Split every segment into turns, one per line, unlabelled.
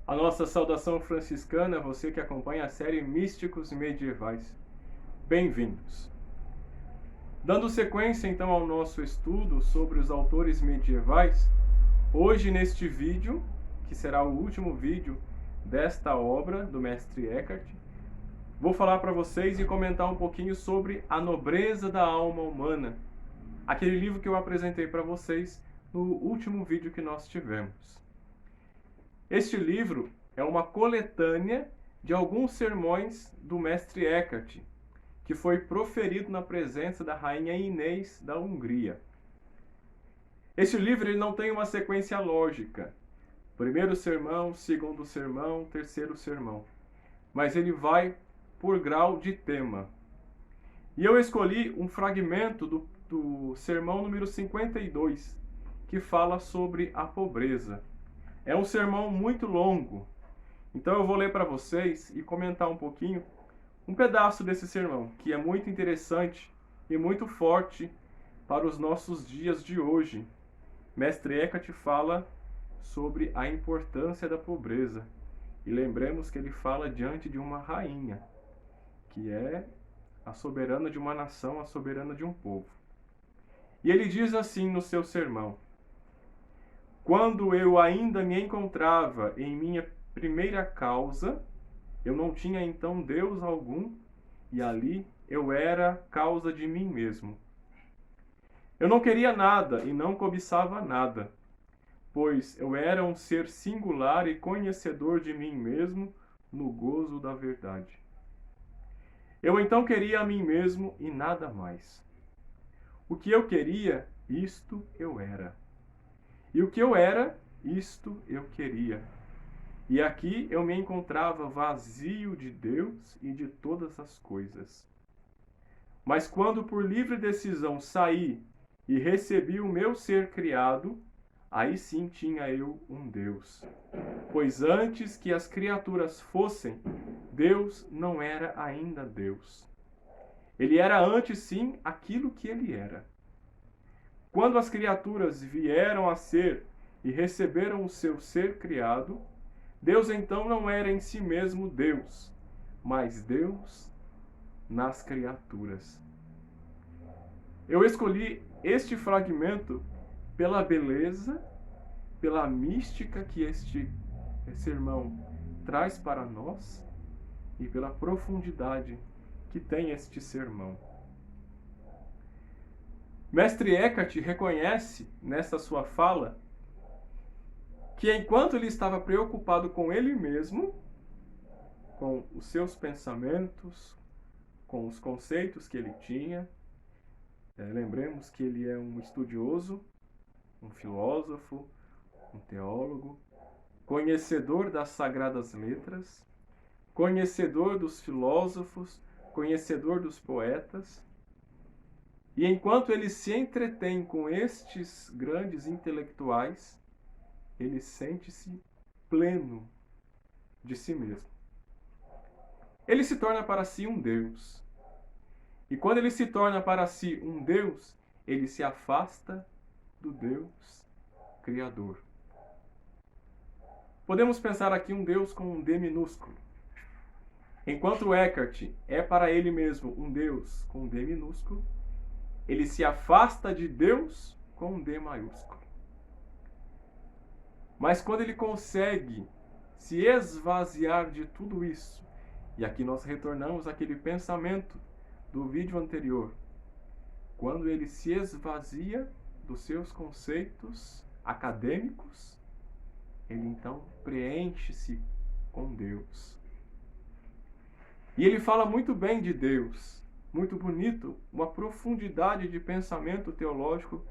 A nossa saudação franciscana a você que acompanha a série Místicos Medievais. Bem-vindos! Dando sequência então ao nosso estudo sobre os autores medievais, hoje neste vídeo, que será o último vídeo desta obra do mestre Eckhart, vou falar para vocês e comentar um pouquinho sobre A Nobreza da Alma Humana, aquele livro que eu apresentei para vocês no último vídeo que nós tivemos. Este livro é uma coletânea de alguns sermões do mestre Eckhart, que foi proferido na presença da rainha Inês da Hungria. Este livro ele não tem uma sequência lógica. Primeiro sermão, segundo sermão, terceiro sermão. Mas ele vai por grau de tema. E eu escolhi um fragmento do sermão número 52, que fala sobre a pobreza. É um sermão muito longo, então eu vou ler para vocês e comentar um pouquinho, um pedaço desse sermão, que é muito interessante e muito forte para os nossos dias de hoje. Mestre Eckhart fala sobre a importância da pobreza. E lembremos que ele fala diante de uma rainha, que é a soberana de uma nação, a soberana de um povo. E ele diz assim no seu sermão: quando eu ainda me encontrava em minha primeira causa, eu não tinha então Deus algum, e ali eu era causa de mim mesmo. Eu não queria nada e não cobiçava nada, pois eu era um ser singular e conhecedor de mim mesmo no gozo da verdade. Eu então queria a mim mesmo e nada mais. O que eu queria, isto eu era. E o que eu era, isto eu queria. E aqui eu me encontrava vazio de Deus e de todas as coisas. Mas quando por livre decisão saí e recebi o meu ser criado, aí sim tinha eu um Deus. Pois antes que as criaturas fossem, Deus não era ainda Deus. Ele era antes sim aquilo que ele era. Quando as criaturas vieram a ser e receberam o seu ser criado, Deus então não era em si mesmo Deus, mas Deus nas criaturas. Eu escolhi este fragmento pela beleza, pela mística que este sermão traz para nós e pela profundidade que tem este sermão. Mestre Eckhart reconhece nessa sua fala que enquanto ele estava preocupado com ele mesmo, com os seus pensamentos, com os conceitos que ele tinha, lembremos que ele é um estudioso, um filósofo, um teólogo, conhecedor das sagradas letras, conhecedor dos filósofos, conhecedor dos poetas. E enquanto ele se entretém com estes grandes intelectuais, ele sente-se pleno de si mesmo. Ele se torna para si um Deus. E quando ele se torna para si um Deus, ele se afasta do Deus Criador. Podemos pensar aqui um Deus com um D minúsculo. Enquanto Eckhart é para ele mesmo um Deus com um D minúsculo, ele se afasta de Deus com um D maiúsculo. Mas quando ele consegue se esvaziar de tudo isso, e aqui nós retornamos àquele pensamento do vídeo anterior, quando ele se esvazia dos seus conceitos acadêmicos, ele então preenche-se com Deus. E ele fala muito bem de Deus, muito bonito, uma profundidade de pensamento teológico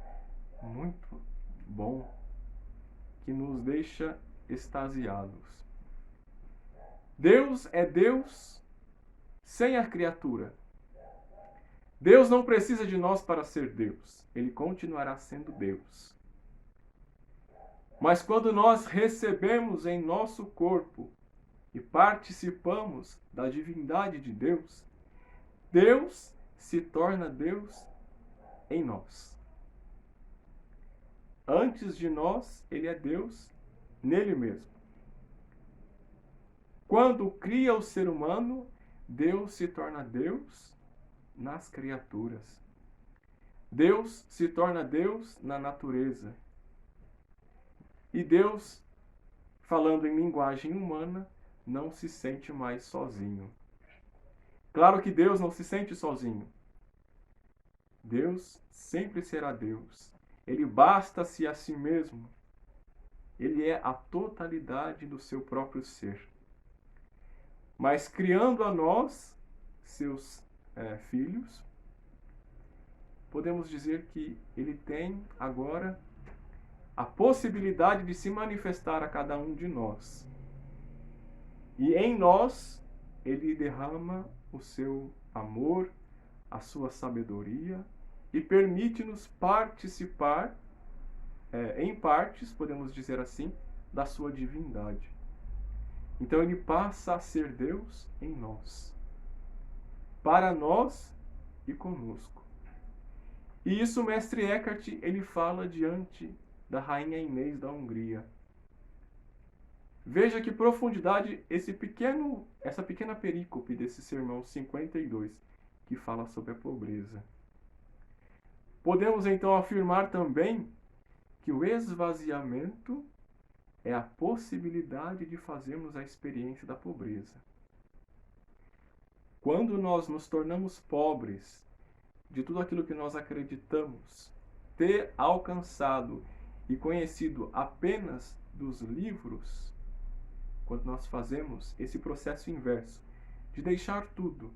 muito bom, que nos deixa extasiados. Deus é Deus sem a criatura. Deus não precisa de nós para ser Deus. Ele continuará sendo Deus. Mas quando nós recebemos em nosso corpo e participamos da divindade de Deus, Deus se torna Deus em nós. Antes de nós, ele é Deus nele mesmo. Quando cria o ser humano, Deus se torna Deus nas criaturas. Deus se torna Deus na natureza. E Deus, falando em linguagem humana, não se sente mais sozinho. Claro que Deus não se sente sozinho. Deus sempre será Deus. Ele basta-se a si mesmo. Ele é a totalidade do seu próprio ser. Mas criando a nós, seus filhos, podemos dizer que ele tem agora a possibilidade de se manifestar a cada um de nós. E em nós, ele derrama o seu amor, a sua sabedoria e permite-nos participar, em partes, podemos dizer assim, da sua divindade. Então ele passa a ser Deus em nós, para nós e conosco. E isso o mestre Eckhart ele fala diante da rainha Inês da Hungria. Veja que profundidade essa pequena perícope desse sermão 52, que fala sobre a pobreza. Podemos então afirmar também que o esvaziamento é a possibilidade de fazermos a experiência da pobreza. Quando nós nos tornamos pobres de tudo aquilo que nós acreditamos ter alcançado e conhecido apenas dos livros, quando nós fazemos esse processo inverso, de deixar tudo,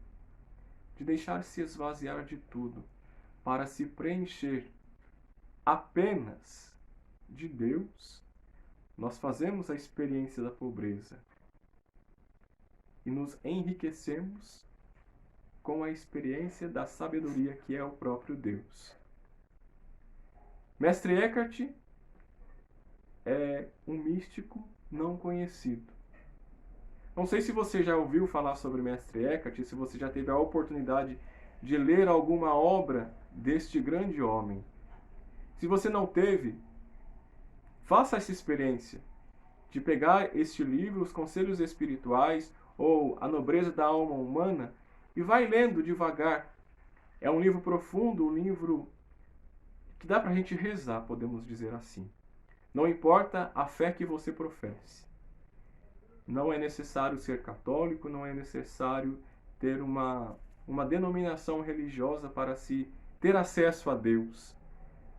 de deixar se esvaziar de tudo, para se preencher apenas de Deus, nós fazemos a experiência da pobreza e nos enriquecemos com a experiência da sabedoria que é o próprio Deus. Mestre Eckhart é um místico não conhecido. Não sei se você já ouviu falar sobre Mestre Eckhart, se você já teve a oportunidade de ler alguma obra deste grande homem. Se você não teve, faça essa experiência de pegar este livro, Os Conselhos Espirituais, ou A Nobreza da Alma Humana, e vai lendo devagar. É um livro profundo, um livro que dá para a gente rezar, podemos dizer assim. Não importa a fé que você professe. Não é necessário ser católico, não é necessário ter uma denominação religiosa para se ter acesso a Deus.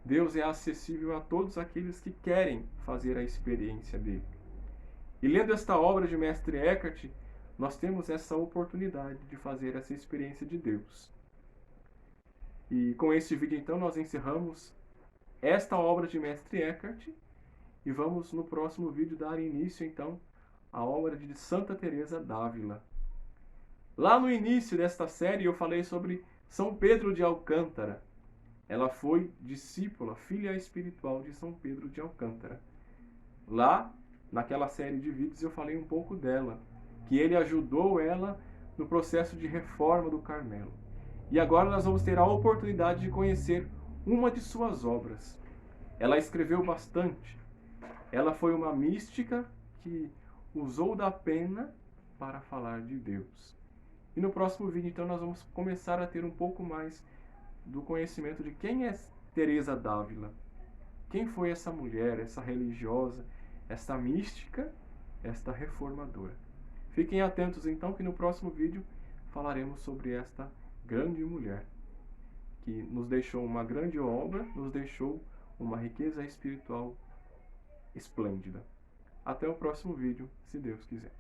Deus é acessível a todos aqueles que querem fazer a experiência dele. E lendo esta obra de Mestre Eckhart, nós temos essa oportunidade de fazer essa experiência de Deus. E com este vídeo, então, nós encerramos esta obra de Mestre Eckhart e vamos, no próximo vídeo, dar início, então, à obra de Santa Teresa d'Ávila. Lá no início desta série, eu falei sobre São Pedro de Alcântara. Ela foi discípula, filha espiritual de São Pedro de Alcântara. Lá, naquela série de vídeos, eu falei um pouco dela, que ele ajudou ela no processo de reforma do Carmelo. E agora nós vamos ter a oportunidade de conhecer uma de suas obras. Ela escreveu bastante. Ela foi uma mística que usou da pena para falar de Deus. E no próximo vídeo, então, nós vamos começar a ter um pouco mais do conhecimento de quem é Teresa d'Ávila. Quem foi essa mulher, essa religiosa, essa mística, esta reformadora. Fiquem atentos, então, que no próximo vídeo falaremos sobre esta grande mulher, que nos deixou uma grande obra, nos deixou uma riqueza espiritual esplêndida. Até o próximo vídeo, se Deus quiser.